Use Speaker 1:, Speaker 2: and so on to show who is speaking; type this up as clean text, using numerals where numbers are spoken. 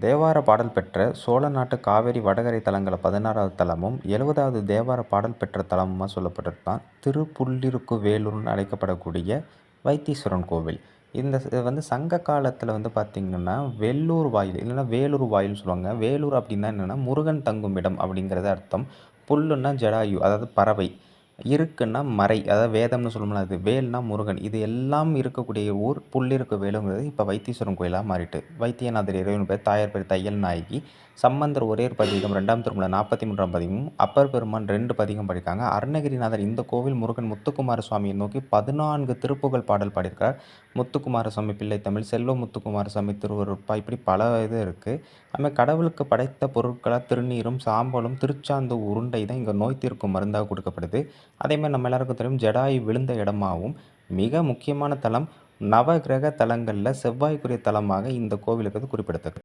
Speaker 1: தேவார பாடல் பெற்ற சோழ நாட்டு காவேரி வடகரை தலங்களில் 16வது தலமும் 70வது தேவார பாடல் பெற்ற தலமுமா சொல்லப்பட்டது தான் திருப்புள்ளிருக்கு வேலூர்னு அழைக்கப்படக்கூடிய வைத்தீஸ்வரன் கோவில். இது வந்து சங்க காலத்தில் வந்து பார்த்திங்கன்னா வெள்ளூர் வாயில் இல்லைன்னா வேலூர் வாயில்னு சொல்லுவாங்க. வேலூர் அப்படின்னா என்னென்னா முருகன் தங்கும் இடம் அப்படிங்கிறது அர்த்தம். புல்லுன்னா ஜடாயு, அதாவது பறவை. இருக்குன்னா மறை, அதாவது வேதம்னு சொல்லணும்னா அது, வேல்னா முருகன். இது எல்லாம் இருக்கக்கூடிய ஊர் புள்ளிருக்கு வேலுங்கிறது இப்போ வைத்தீஸ்வரன் கோயிலாக மாறிட்டு. வைத்தியநாதர் இறைவன் பேர், தாயார் பேர் தையல் நாயகி. சம்பந்தர் ஒரே ஒரு பதிகம் 2ஆம் திருமுறை 43ஆம் பதிகமும், அப்பர் பெருமான் 2 பதிகம் படிக்காங்க. அருணகிரிநாதர் இந்த கோவில் முருகன் முத்துக்குமார சுவாமியை நோக்கி 14 திருப்புகழ் பாடல் பாடியிருக்கார். முத்துக்குமாரசாமி பிள்ளைத்தமிழ், செல்வ முத்துக்குமாரசாமி திருவருட்பா, இப்படி பல இது இருக்குது. அதுமாதிரி கடவுளுக்கு படைத்த பொருட்களாக திருநீரும் சாம்பலும் திருச்சாந்து உருண்டை தான் இங்கே நோய் தீர்க்கும் மருந்தாக கொடுக்கப்படுது. அதேமாதிரி நம்ம எல்லாருக்கும் தெரியும் ஜடாயு விழுந்த இடமாகவும் மிக முக்கியமான தலம், நவகிரக தலங்களில் செவ்வாய்க்குரிய தலமாக இந்த கோவில் இருக்கிறது குறிப்பிடத்தக்கது.